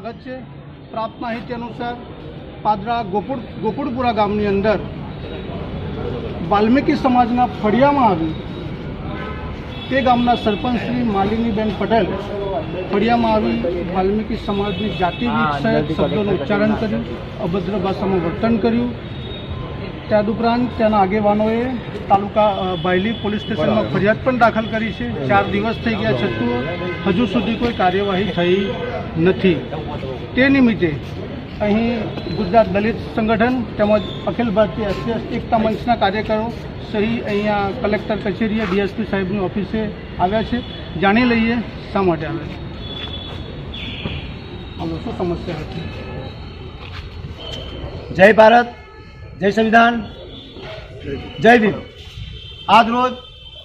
સ્વાગત છે। પ્રાપ્ત માહિતી અનુસાર પાદરા ગોકુળપુરા ગામની અંદર વાલ્મીકી સમાજના ફળિયામાં આવી તે ગામના સરપંચ શ્રી માલિનીબેન પટેલ ફળિયામાં આવી વાલ્મીકી સમાજની જાતિ વિષયક શબ્દોનું ઉચ્ચારણ કર્યું, અભદ્ર ભાષામાં વર્તન કર્યું। તદુપરાંત તેના આગેવાનોએ તાલુકા બાયલી પોલીસ સ્ટેશનમાં ફરિયાદ પણ દાખલ કરી છે। 4 દિવસ થઈ ગયા છતાં હજુ સુધી કોઈ કાર્યવાહી થઈ નથી। તે નિમિત્તે અહીં ગુજરાત દલિત સંગઠન તેમજ અખિલ ભારતીય SC એકતા મંચના કાર્યકરો સહી અહીંયા કલેક્ટર કચેરીએ DSP સાહેબની ઓફિસે આવ્યા છે। જાણી લઈએ શા માટે આવ્યા છે, શું સમસ્યા હતી। જય ભારત, જય સંવિધાન, જય ભીમ। આજ રોજ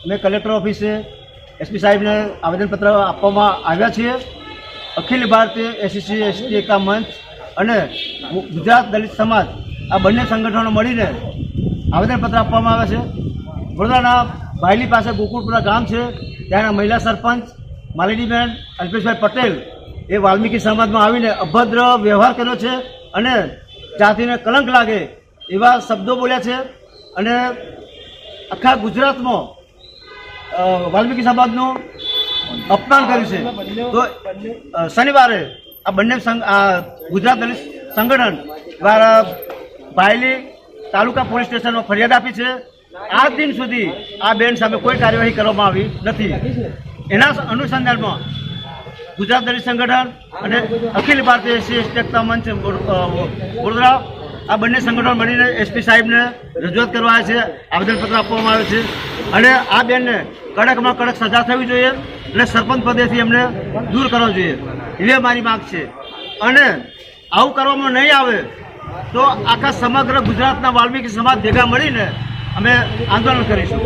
મેં કલેક્ટર ઓફિસે SP સાહેબને આવેદનપત્ર આપવામાં આવ્યા છીએ। અખિલ ભારતીય SC ST એકતા મંચ અને ગુજરાત દલિત સમાજ આ બંને સંગઠનો મળીને આવેદનપત્ર આપવામાં આવે છે। વડોદરાના બાયલી પાસે ગોકુળપુરા ગામ છે, ત્યાંના મહિલા સરપંચ માલિનીબેન અલ્પેશભાઈ પટેલ એ વાલ્મીકી સમાજમાં આવીને અભદ્ર વ્યવહાર કર્યો છે અને જાતિને કલંક લાગે એવા શબ્દો બોલ્યા છે અને આખા ગુજરાતમાં વાલ્મીકી સમાજનું અપમાન કર્યું છે। તો શનિવારે આ બંને ગુજરાત દલિત સંગઠન દ્વારા બાયલી તાલુકા પોલીસ સ્ટેશનમાં ફરિયાદ આપી છે। આજ દિન સુધી આ બેન સામે કોઈ કાર્યવાહી કરવામાં આવી નથી। એના અનુસંધાનમાં ગુજરાત દલિત સંગઠન અને અખિલ ભારતીય SC એકતા મંચ વડોદરા આ બંને સંગઠનો મળીને SP સાહેબને રજૂઆત કરવા છે, આવેદનપત્ર આપવામાં આવે છે અને આ બેનને કડકમાં કડક સજા થવી જોઈએ અને સરપંચ પદેથી એમને દૂર કરવા જોઈએ એવી મારી માંગ છે। અને આવું કરવામાં નહીં આવે તો આખા સમગ્ર ગુજરાતના વાલ્મીકી સમાજ ભેગા મળીને અમે આંદોલન કરીશું।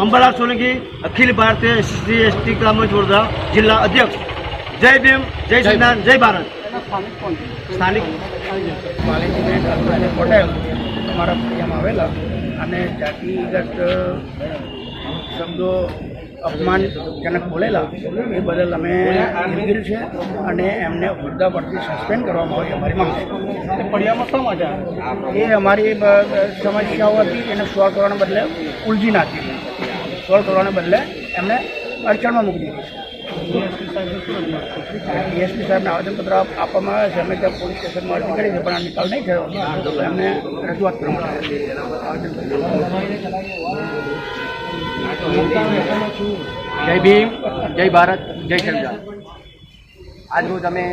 અંબાલાલ સોલંકી, અખિલ ભારતીય SC ST મંચ વડોદરા જિલ્લા અધ્યક્ષ। જય ભીમ, જય સંવિધાન, જય ભારત। સ્થાનિક માલિનીબેન અલ્પેશભાઈ પટેલ અમારા ફળિયામાં આવેલા અને જાતિગત શબ્દો અપમાનજનક બોલેલા એ બદલ અમે દિલગીર છે અને એમને હોદ્દા પરથી સસ્પેન્ડ કરવામાં આવે અમારી માંગ છે। ફળિયામાં શા માટે એ અમારી સમસ્યાઓ હતી એને સોલ્વ કરવાને બદલે ઉલઝી નાખી, સોલ્વ કરવાને બદલે એમને અડચણમાં મૂકી દીધી છે। DSP સાહેબને આવેદનપત્ર આપવામાં આવે છે। અમે ત્યાં પોલીસ સ્ટેશનમાં અરજી કરી છે પણ આ નિકાલ નહીં થયો તો એમને રજૂઆત કરવામાં આવે છે। જય ભીમ, જય ભારત, જય સંવિધાન। આજ રોજ અમે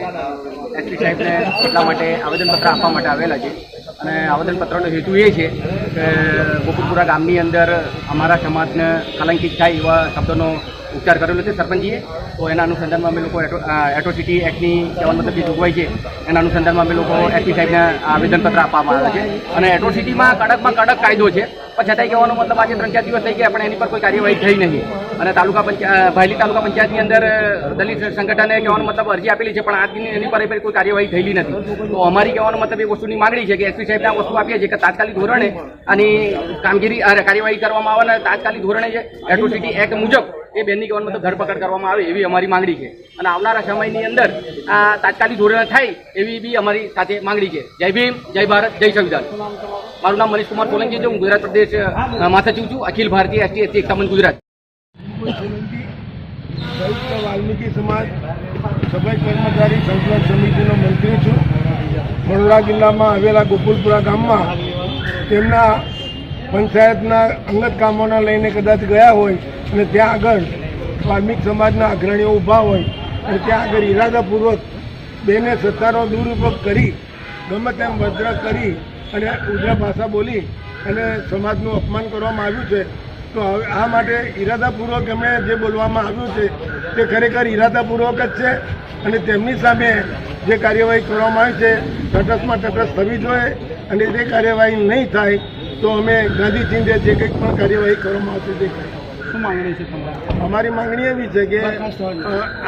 SP સાહેબને એટલા માટે આવેદનપત્ર આપવા માટે આવેલા છે અને આવેદનપત્રનો હેતુ એ છે કે ગોકુળપુરા ગામની અંદર અમારા સમાજને કલંકિત થાય એવા શબ્દોનો ઉચ્ચાર કરેલો છે સરપંચજીએ। તો એના અનુસંધાનમાં અમે લોકો એટ્રોસિટી એક્ટની 7 મતલબ જે જોગવાઈ છે એના અનુસંધાનમાં અમે લોકો SP સાહેબને આવેદનપત્ર આપવામાં આવે છે અને એટ્રોસિટીમાં કડકમાં કડક કાયદો છે પણ છતાંય કહેવાનો મતલબ આજે 3-4 દિવસ થઈ ગયા પણ એની પર કોઈ કાર્યવાહી થઈ નહીં અને બાયલી તાલુકા પંચાયતની અંદર દલિત સંગઠને કહેવાનો મતલબ અરજી આપેલી છે પણ આજ દિન એની પર કોઈ કાર્યવાહી થયેલી નથી। તો અમારી કહેવાનો મતલબ એ વસ્તુની માંગણી છે કે SP સાહેબને આ વસ્તુ આપીએ છીએ કે તાત્કાલિક ધોરણે આની કાર્યવાહી કરવામાં આવે અને તાત્કાલિક ધોરણે જે એટ્રોસિટી એક્ટ મુજબ એ બેનની કહેવાનો મતલબ ધરપકડ કરવામાં આવે એવી અમારી માંગણી છે અને આવનારા સમયની અંદર આ તાત્કાલિક ધોરણે થાય એવી બી અમારી સાથે માંગણી છે। જય ભીમ, જય ભારત, જય સંવિધાન। મારું નામ મનીષ કુમાર સોલંકી છે, હું ગુજરાત પ્રદેશ મહાસચિવ છું, અખિલ ભારતીય SC ST એકતા મંચ ગુજરાત। વાલ્મીકી સમાજ સફાઈ કર્મચારી સંકલન સમિતિનો મંત્રી છું। વડોદરા જિલ્લામાં આવેલા ગોકુળપુરા ગામમાં તેમના પંચાયતના અંગત કામોના લઈને કદાચ ગયા હોય અને ત્યાં આગળ વાલ્મીકી સમાજના અગ્રણીઓ ઊભા હોય અને ત્યાં આગળ ઇરાદાપૂર્વક બેને સત્તાનો દુરુપયોગ કરી ગમે તેમ ભદ્ર કરી અને ઉગ્ર ભાષા બોલી અને સમાજનું અપમાન કરવામાં આવ્યું છે। તો હવે આ માટે ઇરાદાપૂર્વક એમણે જે બોલવામાં આવ્યું છે તે ખરેખર ઇરાદાપૂર્વક જ છે અને તેમની સામે જે કાર્યવાહી કરવામાં આવી છે તટસ્થમાં તટસ્થ થવી જોઈએ અને જે કાર્યવાહી નહીં થાય તો અમે ગાંધી ચિંધે જે કંઈક પણ કાર્યવાહી કરવામાં આવશે તે શું માંગણી છે તમારી? અમારી માંગણી એવી છે કે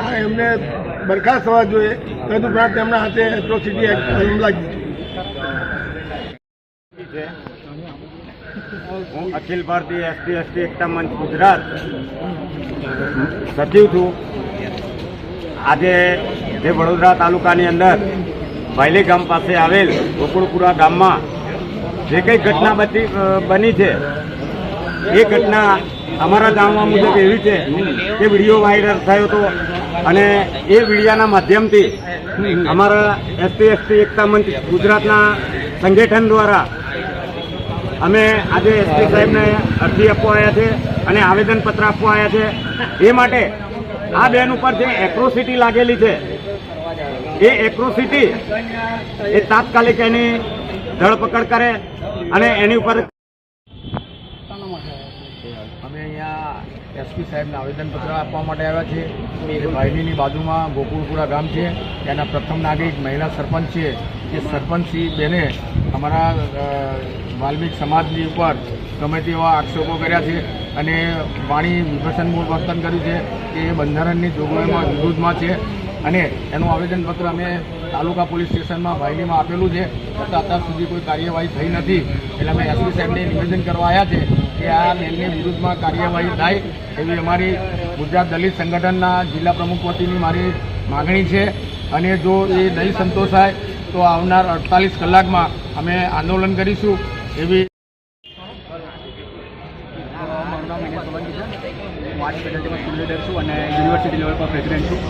આ એમને બરખાસ્ત થવા જોઈએ, તદુપરાંત તેમના હાથે એટ્રોસિટી એક્ટ લાગી છે। હું અખિલ ભારતીય SC ST એકતા મંચ ગુજરાત સચિવ છું। આજે જે વડોદરા તાલુકાની અંદર વાયલી ગામ પાસે આવેલ ગોકુળપુરા ગામમાં જે કંઈ ઘટના બની છે એ ઘટના અમારા જાણવા મુજબ એવી છે કે વિડીયો વાયરલ થયો હતો અને એ વિડીયાના માધ્યમથી અમારા એસટી એકતા મંચ ગુજરાતના સંગઠન દ્વારા અમે આજે એસપી સાહેબને અરજી આપવા આવ્યા છે અને આવેદનપત્ર આપવા આવ્યા છે. એ માટે આ બેન ઉપર જે એટ્રોસિટી લાગેલી છે એ એટ્રોસિટી એ તાત્કાલિક એની ધરપકડ કરે અને એની ઉપર અમે અહીંયા એસપી સાહેબને આવેદનપત્ર આપવા માટે આવ્યા છીએ. એ ભાઈલીની બાજુમાં ગોકુળપુરા ગામ છે, ત્યાંના પ્રથમ નાગરિક મહિલા સરપંચ છે. એ સરપંચશ્રી બેને અમારા વાલ્મિક સમાજની ઉપર ગમે તેવા આક્ષેપો કર્યા છે અને વાણી વિભૂષણમૂળ વર્તન કર્યું છે કે એ બંધારણની જોગવાઈમાં વિરુદ્ધમાં છે અને એનું આવેદનપત્ર અમે તાલુકા પોલીસ સ્ટેશનમાં ભાઈલીમાં આપેલું છે, છતાં અત્યાર સુધી કોઈ કાર્યવાહી થઈ નથી. એટલે અમે એસપી સાહેબને નિવેદન કરવા આવ્યા છે કે આ બેનની વિરુદ્ધમાં કાર્યવાહી થાય એવી અમારી ગુજરાત દલિત સંગઠનના જિલ્લા પ્રમુખ વતીની મારી માગણી છે. અને જો એ નહીં સંતોષાય તો આવનાર 48 કલાકમાં અમે આંદોલન કરીશું એવી. મારું નામ વિનય સોલંકી છે. હું આર્ટ્સ ફેકલ્ટીમાં સ્કૂલ લીડર છું અને યુનિવર્સિટી લેવલ પર પ્રેસિડેન્ટ છું.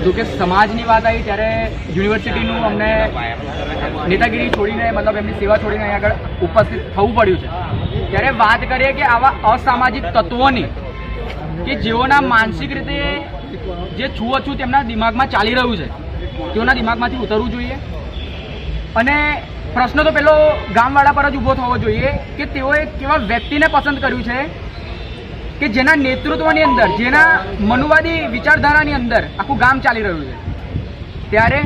જો કે સમાજની વાત આવી ત્યારે યુનિવર્સિટીનું અમને નેતાગીરી છોડીને મતલબ એમની સેવા છોડીને અહીં આગળ ઉપસ્થિત થવું પડ્યું છે. ત્યારે વાત કરીએ કે આવા અસામાજિક તત્વોની કે જેઓના માનસિક રીતે જે છૂઅછૂત તેમના દિમાગમાં ચાલી રહ્યું છે તેઓના દિમાગમાંથી ઉતરવું જોઈએ. અને પ્રશ્ન તો પેલો ગામવાળા પર જ ઊભો થવો જોઈએ કે તેઓએ કેવા વ્યક્તિને પસંદ કર્યું છે કે જેના નેતૃત્વની અંદર, જેના મનુવાદી વિચારધારાની અંદર આખું ગામ ચાલી રહ્યું છે. ત્યારે